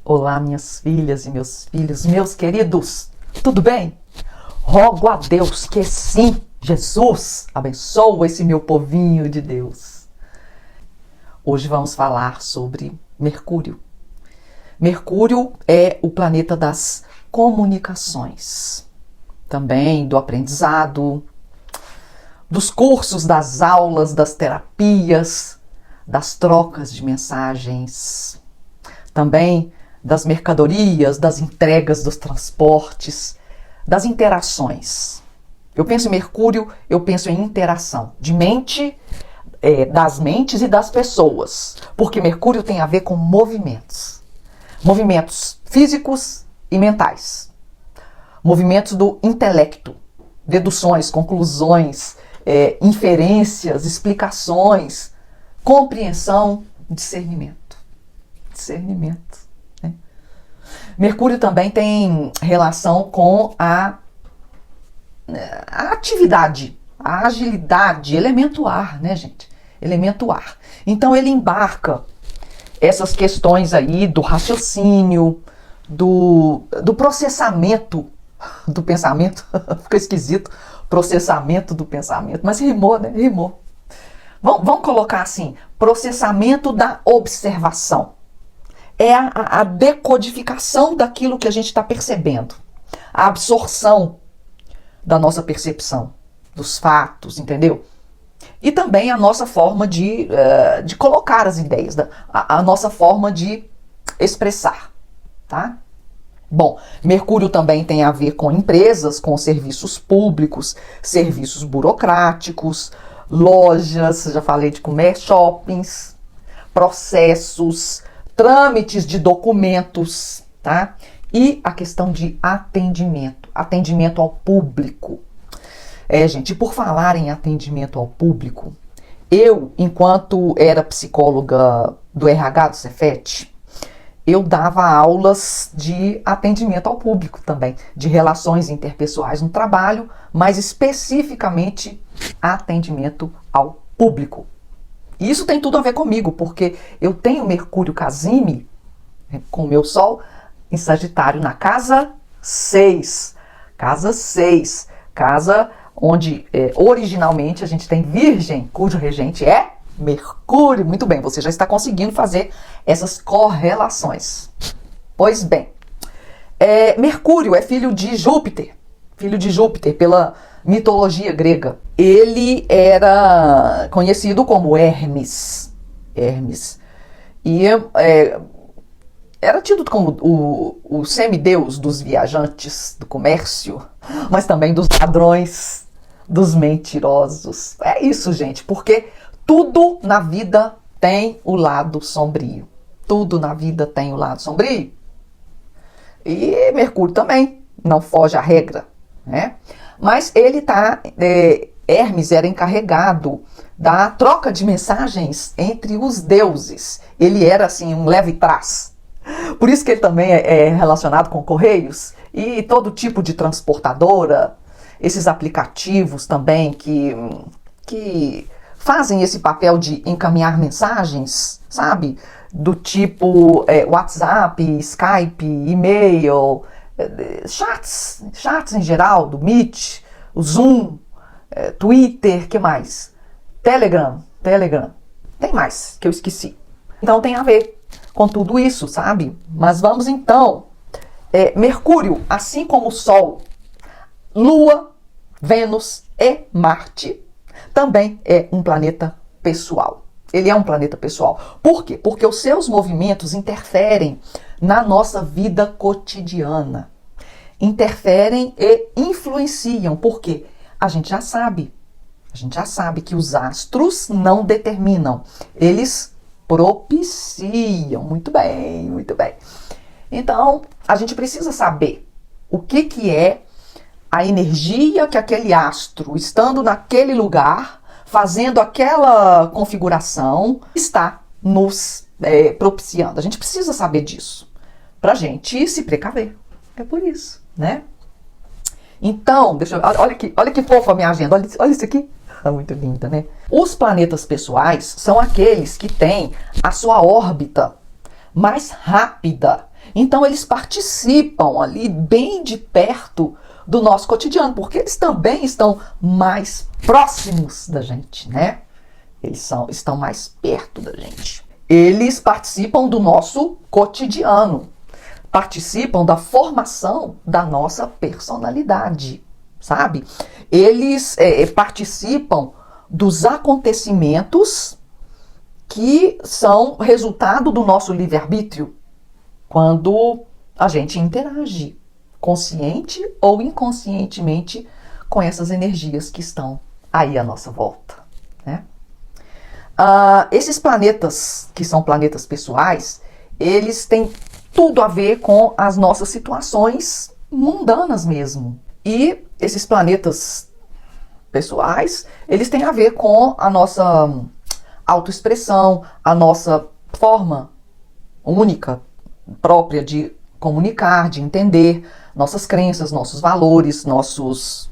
Olá, minhas filhas e meus filhos, meus queridos, tudo bem? Rogo a Deus que sim, Jesus, abençoa esse meu povinho de Deus. Hoje vamos falar sobre Mercúrio. Mercúrio é o planeta das comunicações, também do aprendizado, dos cursos, das aulas, das terapias, das trocas de mensagens, também das mercadorias, das entregas, dos transportes, das interações. Eu penso em Mercúrio, eu penso em interação de mente, das mentes e das pessoas, porque Mercúrio tem a ver com movimentos físicos e mentais, movimentos do intelecto, deduções, conclusões, inferências, explicações, compreensão, discernimento. Né? Mercúrio também tem relação com a atividade, a agilidade, elemento ar, né, gente? Elemento ar. Então ele embarca essas questões aí do raciocínio, do processamento do pensamento, fica esquisito, processamento do pensamento, mas rimou, né? Rimou. Vamos colocar assim, processamento da observação. É a decodificação daquilo que a gente está percebendo, a absorção da nossa percepção, dos fatos, entendeu? E também a nossa forma de colocar as ideias, a nossa forma de expressar, tá? Bom, Mercúrio também tem a ver com empresas, com serviços públicos, serviços burocráticos, lojas, já falei de comércio, shoppings, processos, trâmites de documentos, tá? E a questão de atendimento ao público. Gente, por falar em atendimento ao público, eu, enquanto era psicóloga do RH do Cefet, eu dava aulas de atendimento ao público também, de relações interpessoais no trabalho, mas especificamente atendimento ao público. E isso tem tudo a ver comigo, porque eu tenho Mercúrio Casime, com o meu Sol, em Sagitário, na casa 6. Casa 6. Casa onde originalmente a gente tem Virgem, cujo regente é Mercúrio. Muito bem, você já está conseguindo fazer essas correlações. Pois bem, Mercúrio é filho de Júpiter pela mitologia grega. Ele era conhecido como Hermes. E era tido como o semideus dos viajantes, do comércio, mas também dos ladrões, dos mentirosos. É isso, gente, porque tudo na vida tem o lado sombrio. Tudo na vida tem o lado sombrio. E Mercúrio também não foge à regra, né? Mas ele Hermes era encarregado da troca de mensagens entre os deuses. Ele era assim um leva e traz. Por isso que ele também é relacionado com correios e todo tipo de transportadora, esses aplicativos também que fazem esse papel de encaminhar mensagens, sabe? Do tipo WhatsApp, Skype, e-mail, chats em geral, do Meet, o Zoom, Twitter, que mais? Telegram. Tem mais que eu esqueci. Então tem a ver com tudo isso, sabe? Mas vamos então. Mercúrio, assim como o Sol, Lua, Vênus e Marte, também é um planeta pessoal. Ele é um planeta pessoal. Por quê? Porque os seus movimentos interferem na nossa vida cotidiana. Interferem e influenciam. Por quê? A gente já sabe que os astros não determinam. Eles propiciam. Muito bem. Então, a gente precisa saber o que é a energia que aquele astro, estando naquele lugar, fazendo aquela configuração, está nos propiciando. A gente precisa saber disso pra gente se precaver. É por isso, né? Então, olha que fofa a minha agenda. Olha isso aqui. Muito linda, né? Os planetas pessoais são aqueles que têm a sua órbita mais rápida Então eles participam ali bem de perto do nosso cotidiano, porque eles também estão mais próximos da gente, né? Eles estão mais perto da gente. Eles participam do nosso cotidiano, participam da formação da nossa personalidade, sabe? Eles participam dos acontecimentos que são resultado do nosso livre-arbítrio, quando a gente interage, consciente ou inconscientemente, com essas energias que estão aí à nossa volta, né? Esses planetas, que são planetas pessoais, eles têm tudo a ver com as nossas situações mundanas mesmo. E esses planetas pessoais, eles têm a ver com a nossa autoexpressão, a nossa forma única, própria de comunicar, de entender nossas crenças, nossos valores, nossos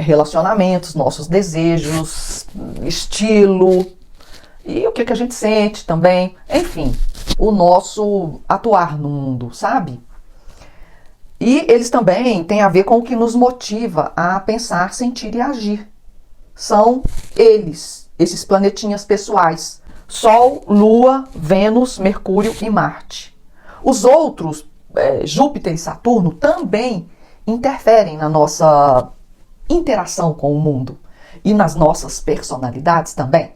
relacionamentos, nossos desejos, estilo, e o que a gente sente também, enfim, o nosso atuar no mundo, sabe? E eles também têm a ver com o que nos motiva a pensar, sentir e agir. São eles, esses planetinhas pessoais, Sol, Lua, Vênus, Mercúrio e Marte. Os outros, Júpiter e Saturno, também interferem na nossa interação com o mundo e nas nossas personalidades também.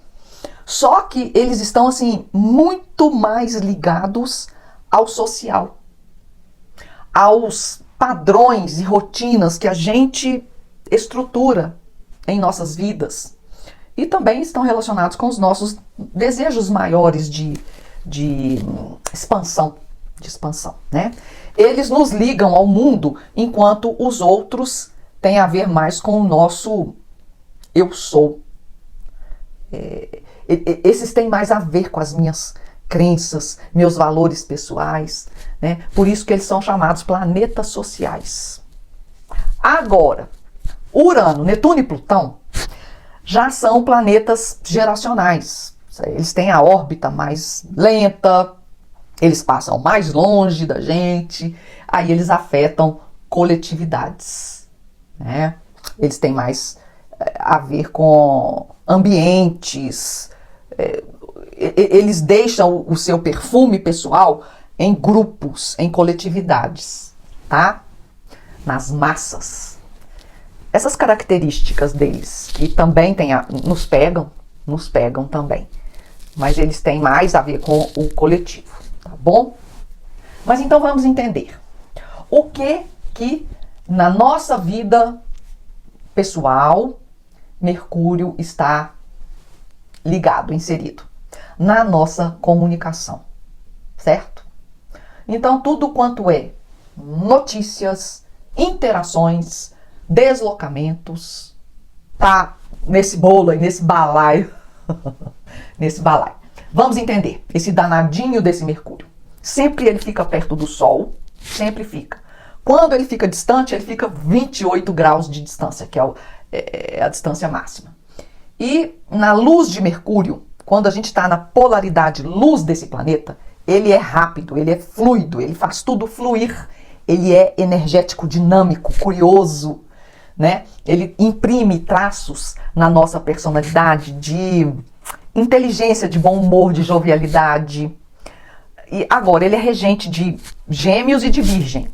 Só que eles estão, assim, muito mais ligados ao social, aos padrões e rotinas que a gente estrutura em nossas vidas. E também estão relacionados com os nossos desejos maiores de expansão, né? Eles nos ligam ao mundo, enquanto os outros têm a ver mais com o nosso eu sou. Esses têm mais a ver com as minhas crenças, meus valores pessoais, né? Por isso que eles são chamados planetas sociais. Agora, Urano, Netuno e Plutão já são planetas geracionais. Eles têm a órbita mais lenta, eles passam mais longe da gente, aí eles afetam coletividades, né? Eles têm mais a ver com ambientes, eles deixam o seu perfume pessoal em grupos, em coletividades, tá? Nas massas. Essas características deles, que também nos pegam também, mas eles têm mais a ver com o coletivo, tá bom? Mas então vamos entender o que na nossa vida pessoal Mercúrio está ligado, inserido na nossa comunicação, certo? Então tudo quanto é notícias, interações, deslocamentos, tá nesse bolo aí, nesse balaio, nesse balaio. Vamos entender esse danadinho desse Mercúrio. Sempre ele fica perto do Sol, sempre fica. Quando ele fica distante, ele fica 28 graus de distância, que é a distância máxima. E na luz de Mercúrio, quando a gente está na polaridade luz desse planeta, ele é rápido, ele é fluido, ele faz tudo fluir, ele é energético, dinâmico, curioso, né? Ele imprime traços na nossa personalidade de inteligência, de bom humor, de jovialidade. E agora, ele é regente de Gêmeos e de Virgem.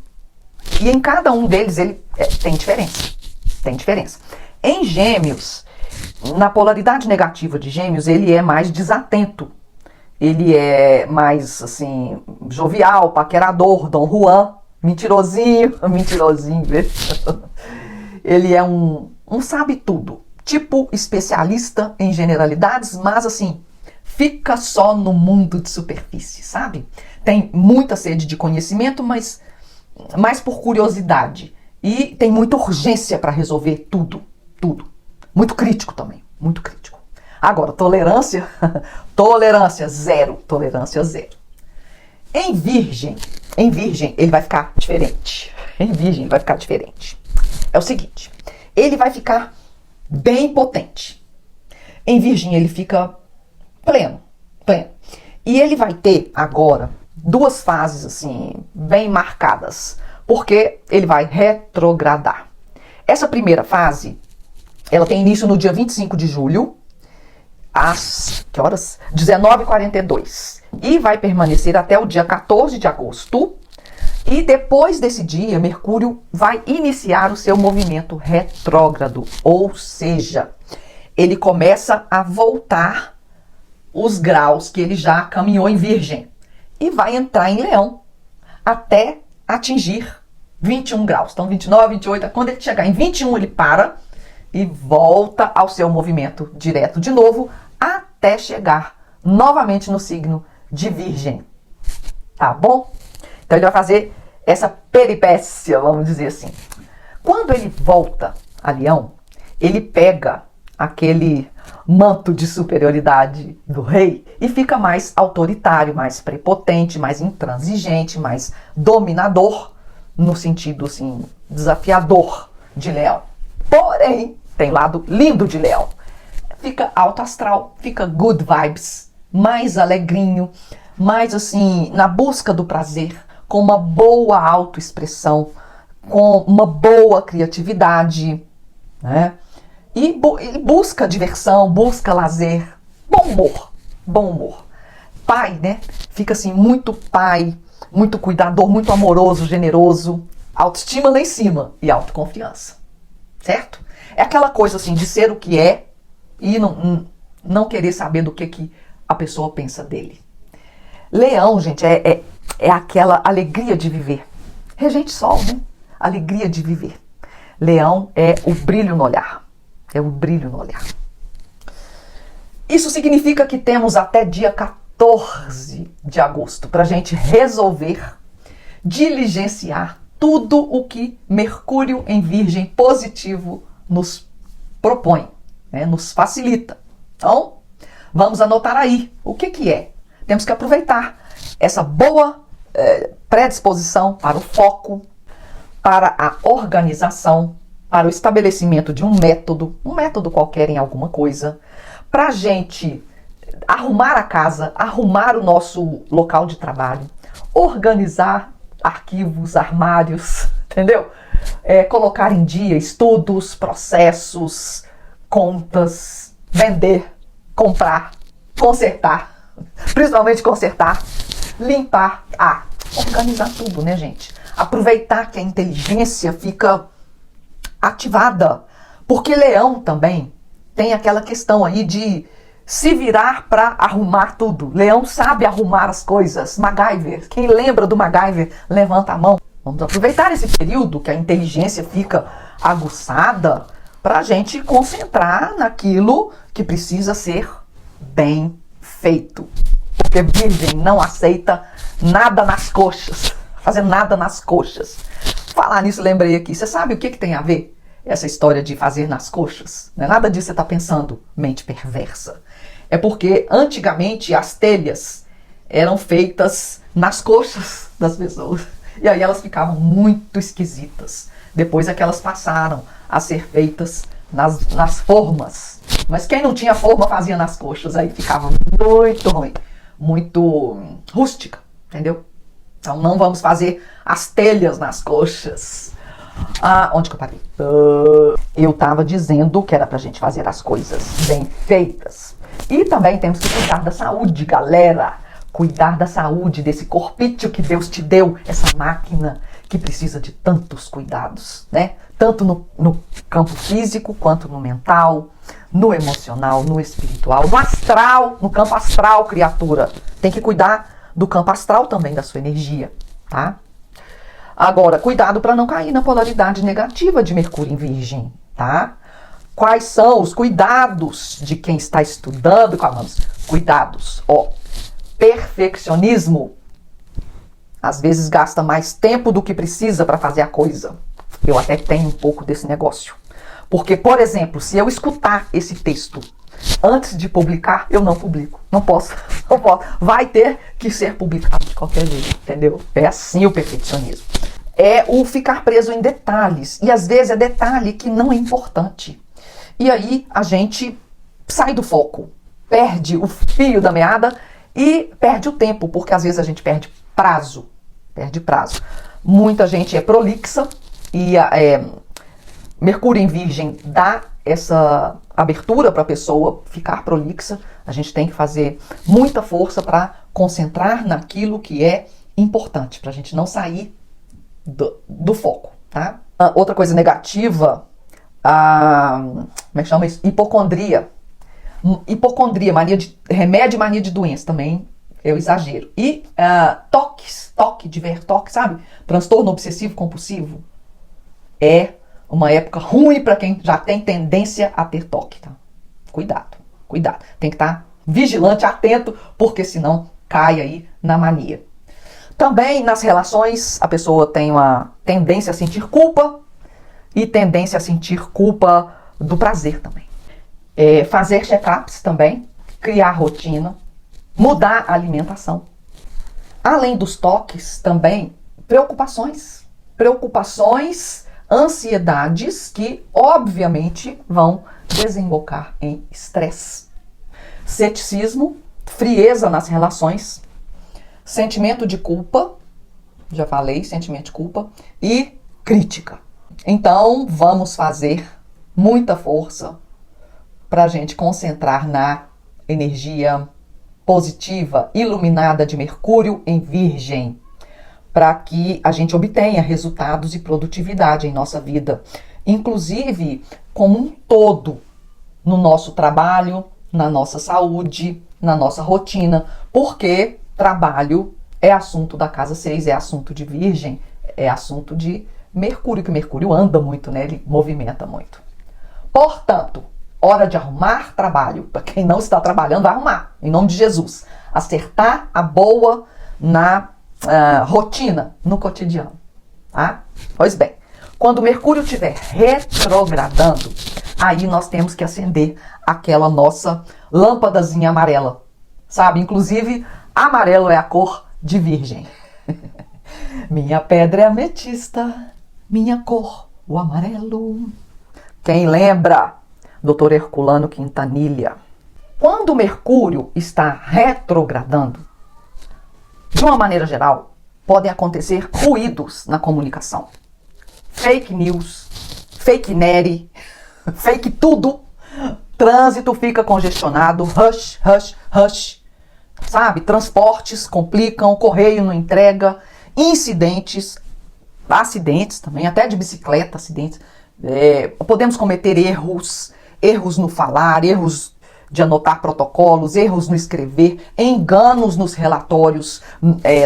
E em cada um deles ele tem diferença. Tem diferença. Em Gêmeos, na polaridade negativa de Gêmeos, ele é mais desatento. Ele é mais, assim, jovial, paquerador, Dom Juan, mentirosinho, ele é um sabe tudo, tipo especialista em generalidades, mas assim, fica só no mundo de superfície, sabe? Tem muita sede de conhecimento, mas mais por curiosidade. E tem muita urgência para resolver tudo. Muito crítico também, muito crítico. Agora, tolerância zero. Em Virgem, ele vai ficar diferente. É o seguinte, ele vai ficar bem potente. Em Virgem ele fica pleno. E ele vai ter agora, duas fases assim, bem marcadas, porque ele vai retrogradar. Essa primeira fase, ela tem início no dia 25 de julho, às, que horas? 19h42. E vai permanecer até o dia 14 de agosto. E depois desse dia, Mercúrio vai iniciar o seu movimento retrógrado. Ou seja, ele começa a voltar os graus que ele já caminhou em Virgem. E vai entrar em Leão até atingir 21 graus. Então, 29, 28, quando ele chegar em 21, ele para e volta ao seu movimento direto de novo, até chegar novamente no signo de Virgem. Tá bom? Então, ele vai fazer essa peripécia, vamos dizer assim. Quando ele volta a Leão, ele pega aquele manto de superioridade do rei e fica mais autoritário, mais prepotente, mais intransigente, mais dominador, no sentido assim, desafiador de Leão. Porém, tem lado lindo de Leão. Fica alto astral, fica good vibes, mais alegrinho, mais assim, na busca do prazer, com uma boa autoexpressão, com uma boa criatividade, né? E busca diversão, busca lazer, bom humor, bom humor. Pai, né? Fica assim, muito pai, muito cuidador, muito amoroso, generoso, autoestima lá em cima e autoconfiança, certo? É aquela coisa assim de ser o que é e não querer saber do que a pessoa pensa dele. Leão, gente, é aquela alegria de viver. Regente Sol, né? Alegria de viver. Leão é o brilho no olhar. É o brilho no olhar. Isso significa que temos até dia 14 de agosto para a gente resolver, diligenciar tudo o que Mercúrio em Virgem positivo nos propõe, né? Nos facilita. Então, vamos anotar aí o que é. Temos que aproveitar essa boa predisposição para o foco, para a organização, para o estabelecimento de um método qualquer em alguma coisa, para a gente arrumar a casa, arrumar o nosso local de trabalho, organizar arquivos, armários, entendeu? Colocar em dia estudos, processos, contas, vender, comprar, consertar, principalmente consertar, limpar, organizar tudo, né, gente? Aproveitar que a inteligência fica ativada, porque Leão também tem aquela questão aí de se virar para arrumar tudo. Leão sabe arrumar as coisas. MacGyver, quem lembra do MacGyver, levanta a mão. Vamos aproveitar esse período que a inteligência fica aguçada para a gente concentrar naquilo que precisa ser bem feito. Porque Virgem não aceita nada nas coxas, fazer nada nas coxas. Falar nisso, lembrei aqui. Você sabe o que tem a ver essa história de fazer nas coxas? Não é nada disso que você está pensando, mente perversa. É porque antigamente as telhas eram feitas nas coxas das pessoas. E aí elas ficavam muito esquisitas. Depois é que elas passaram a ser feitas nas formas. Mas quem não tinha forma fazia nas coxas. Aí ficava muito ruim, muito rústica, entendeu? Então não vamos fazer as telhas nas coxas. Onde que eu parei? Eu estava dizendo que era pra gente fazer as coisas bem feitas. E também temos que cuidar da saúde, galera. Cuidar da saúde, desse corpício que Deus te deu, essa máquina que precisa de tantos cuidados, né? Tanto no campo físico, quanto no mental, no emocional, no espiritual, no astral, no campo astral, criatura. Tem que cuidar do campo astral também, da sua energia, tá? Agora, cuidado para não cair na polaridade negativa de Mercúrio em Virgem, tá? Quais são os cuidados de quem está estudando? Cuidados, perfeccionismo. Às vezes gasta mais tempo do que precisa para fazer a coisa. Eu até tenho um pouco desse negócio. Porque, por exemplo, se eu escutar esse texto antes de publicar, eu não publico. Não posso. Vai ter que ser publicado de qualquer jeito, entendeu? É assim o perfeccionismo. É o ficar preso em detalhes. E às vezes é detalhe que não é importante. E aí a gente sai do foco, perde o fio da meada e perde o tempo, porque às vezes a gente perde prazo. Perde prazo. Muita gente é prolixa e Mercúrio em Virgem dá essa abertura para a pessoa ficar prolixa. A gente tem que fazer muita força para concentrar naquilo que é importante, para a gente não sair do foco, tá? Outra coisa negativa, como é que chama isso? Hipocondria. Hipocondria, remédio e mania de doença também é o exagero. E toque, sabe? Transtorno obsessivo compulsivo é uma época ruim para quem já tem tendência a ter toque, tá? Cuidado. Tem que estar vigilante, atento, porque senão cai aí na mania. Também nas relações a pessoa tem uma tendência a sentir culpa e tendência a sentir culpa do prazer também. Fazer check-ups também, criar rotina, mudar a alimentação. Além dos toques, também preocupações, ansiedades que obviamente vão desembocar em estresse. Ceticismo, frieza nas relações, sentimento de culpa, já falei, sentimento de culpa, e crítica. Então, vamos fazer muita força para a gente concentrar na energia positiva, iluminada de Mercúrio em Virgem, para que a gente obtenha resultados e produtividade em nossa vida, inclusive como um todo, no nosso trabalho, na nossa saúde, na nossa rotina, porque trabalho é assunto da casa 6, é assunto de Virgem, é assunto de Mercúrio, que Mercúrio anda muito, né? Ele movimenta muito. Portanto, hora de arrumar trabalho. Para quem não está trabalhando, vai arrumar, em nome de Jesus. Acertar a boa na rotina, no cotidiano. Tá? Pois bem, quando Mercúrio estiver retrogradando, aí nós temos que acender aquela nossa lâmpadazinha amarela. Sabe? Inclusive, amarelo é a cor de Virgem. Minha pedra é ametista, minha cor, o amarelo. Quem lembra? Dr. Herculano Quintanilha. Quando Mercúrio está retrogradando, de uma maneira geral, podem acontecer ruídos na comunicação. Fake news, fake neri, fake tudo. Trânsito fica congestionado, rush. Sabe? Transportes complicam, correio não entrega, acidentes também, até de bicicleta, acidentes. Podemos cometer erros no falar, erros de anotar protocolos, erros no escrever, enganos nos relatórios,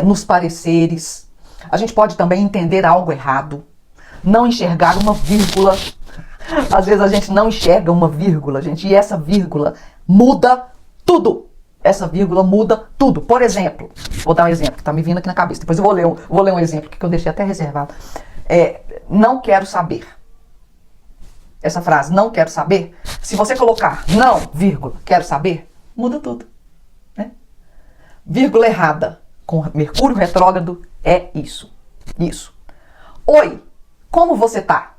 nos pareceres. A gente pode também entender algo errado, não enxergar uma vírgula. Às vezes a gente não enxerga uma vírgula, gente, e essa vírgula muda tudo. Por exemplo, vou dar um exemplo que está me vindo aqui na cabeça. Depois eu vou ler um exemplo que eu deixei até reservado. Não quero saber. Essa frase, não quero saber, se você colocar não, vírgula, quero saber, muda tudo. Né? Vírgula errada com Mercúrio retrógrado é isso. Oi, como você tá?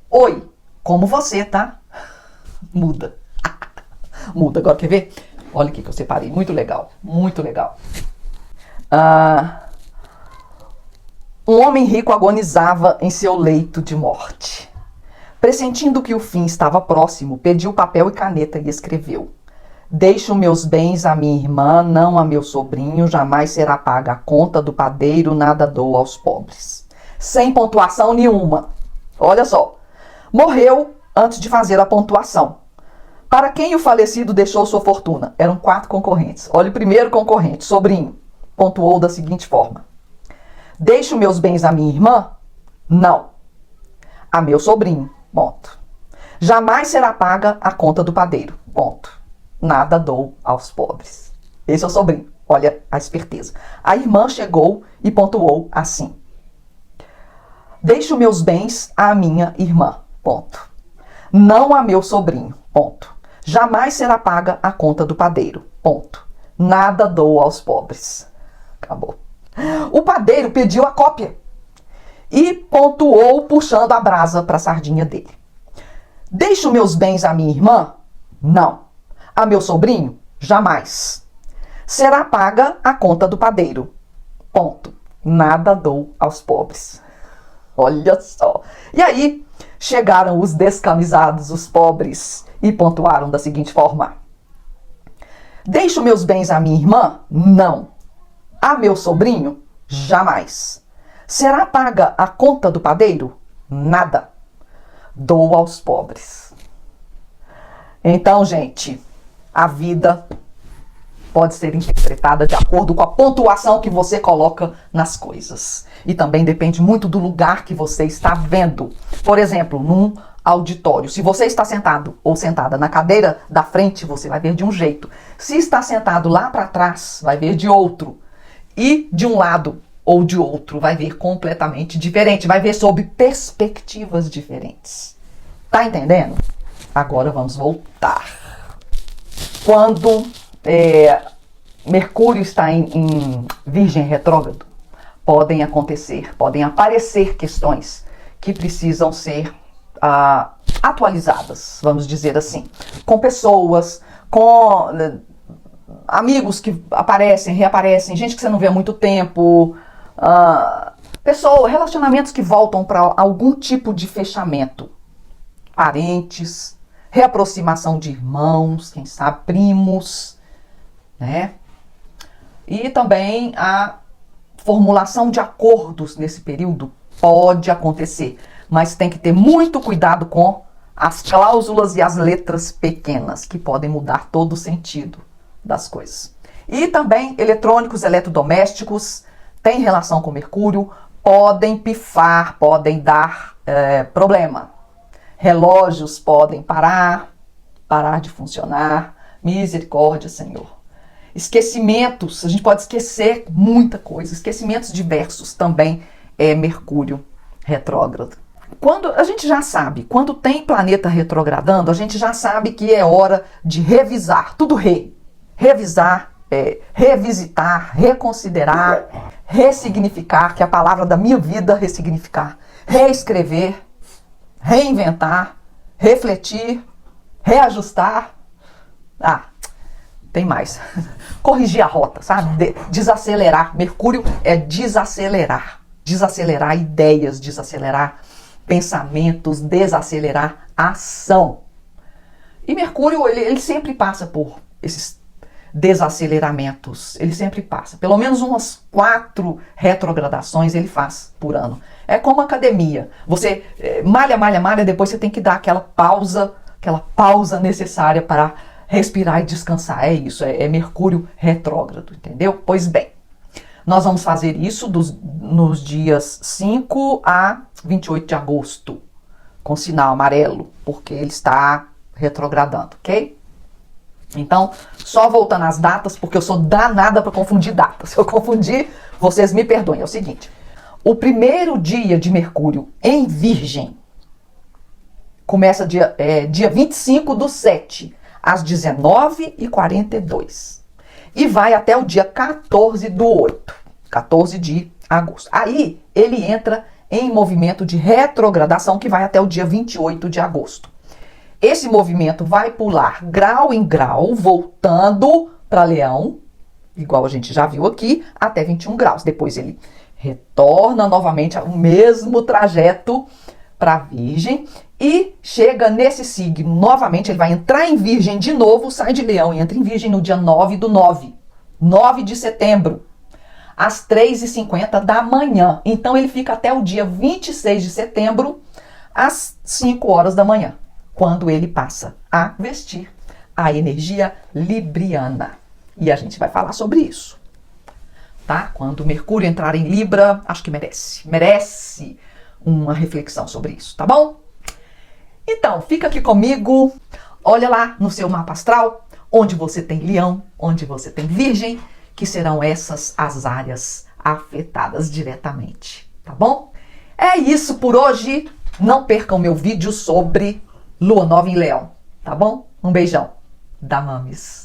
Oi, como você tá? Muda. Agora quer ver? Olha aqui que eu separei, muito legal. Um homem rico agonizava em seu leito de morte. Pressentindo que o fim estava próximo, pediu papel e caneta e escreveu: Deixo meus bens à minha irmã, não a meu sobrinho, jamais será paga a conta do padeiro, nada dou aos pobres. Sem pontuação nenhuma. Olha só. Morreu antes de fazer a pontuação. Para quem o falecido deixou sua fortuna? Eram 4 concorrentes. Olha o primeiro concorrente, sobrinho. Pontuou da seguinte forma: Deixo meus bens à minha irmã? Não. A meu sobrinho. Ponto. Jamais será paga a conta do padeiro. Ponto. Nada dou aos pobres. Esse é o sobrinho. Olha a esperteza. A irmã chegou e pontuou assim: Deixo meus bens à minha irmã. Ponto. Não a meu sobrinho. Ponto. Jamais será paga a conta do padeiro. Ponto. Nada dou aos pobres. Acabou. O padeiro pediu a cópia e pontuou puxando a brasa para a sardinha dele. Deixo meus bens à minha irmã? Não. A meu sobrinho? Jamais. será paga a conta do padeiro. Ponto. Nada dou aos pobres. Olha só. E aí, chegaram os descamisados, os pobres, e pontuaram da seguinte forma: deixo meus bens à minha irmã? Não. A meu sobrinho? Jamais. Será paga a conta do padeiro? Nada. Dou aos pobres. Então, gente, a vida pode ser interpretada de acordo com a pontuação que você coloca nas coisas. E também depende muito do lugar que você está vendo. Por exemplo, num auditório, se você está sentado ou sentada na cadeira da frente, você vai ver de um jeito. Se está sentado lá para trás, vai ver de outro. E de um lado ou de outro, vai ver completamente diferente. Vai ver sob perspectivas diferentes. Tá entendendo? Agora vamos voltar. Quando Mercúrio está em Virgem retrógrado, podem aparecer questões que precisam ser atualizadas, vamos dizer assim, com pessoas, com amigos que aparecem, reaparecem, gente que você não vê há muito tempo, relacionamentos que voltam para algum tipo de fechamento, parentes, reaproximação de irmãos, quem sabe primos, né? E também a formulação de acordos nesse período pode acontecer, mas tem que ter muito cuidado com as cláusulas e as letras pequenas, que podem mudar todo o sentido das coisas. E também eletrônicos, eletrodomésticos, têm relação com Mercúrio, podem pifar, podem dar problema. Relógios podem parar de funcionar. Misericórdia, Senhor. Esquecimentos, a gente pode esquecer muita coisa. Esquecimentos diversos também é Mercúrio retrógrado. Quando a gente já sabe, quando tem planeta retrogradando, a gente já sabe que é hora de revisar, tudo revisar, revisitar, reconsiderar, ressignificar, que é a palavra da minha vida, ressignificar, reescrever, reinventar, refletir, reajustar. Tem mais. Corrigir a rota, sabe? Desacelerar. Mercúrio é desacelerar. Desacelerar ideias, desacelerar pensamentos, desacelerar ação. E Mercúrio, ele sempre passa por esses desaceleramentos. Ele sempre passa. Pelo menos umas 4 retrogradações ele faz por ano. É como academia. Você malha, depois você tem que dar aquela pausa necessária para respirar e descansar. É isso, é Mercúrio retrógrado, entendeu? Pois bem, nós vamos fazer isso nos dias 5 a 28 de agosto, com sinal amarelo, porque ele está retrogradando, ok? Então, só voltando às datas, porque eu sou danada para confundir datas. Se eu confundir, vocês me perdoem. É o seguinte: o primeiro dia de Mercúrio em Virgem começa dia 25/7, às 19h42. E vai até o dia 14/8, 14 de agosto. Aí ele entra em movimento de retrogradação que vai até o dia 28 de agosto. Esse movimento vai pular grau em grau, voltando para Leão, igual a gente já viu aqui, até 21 graus. Depois ele retorna novamente ao mesmo trajeto para Virgem e chega nesse signo novamente. Ele vai entrar em Virgem de novo, sai de Leão e entra em Virgem no dia 9/9 de setembro, às 3h50 da manhã. Então ele fica até o dia 26 de setembro, às 5 horas da manhã, quando ele passa a vestir a energia libriana. E a gente vai falar sobre isso, tá? Quando Mercúrio entrar em Libra, acho que merece uma reflexão sobre isso, tá bom? Então, fica aqui comigo, olha lá no seu mapa astral, onde você tem Leão, onde você tem Virgem, que serão essas as áreas afetadas diretamente, tá bom? É isso por hoje. Não percam meu vídeo sobre Lua Nova em Leão, tá bom? Um beijão da Mamis.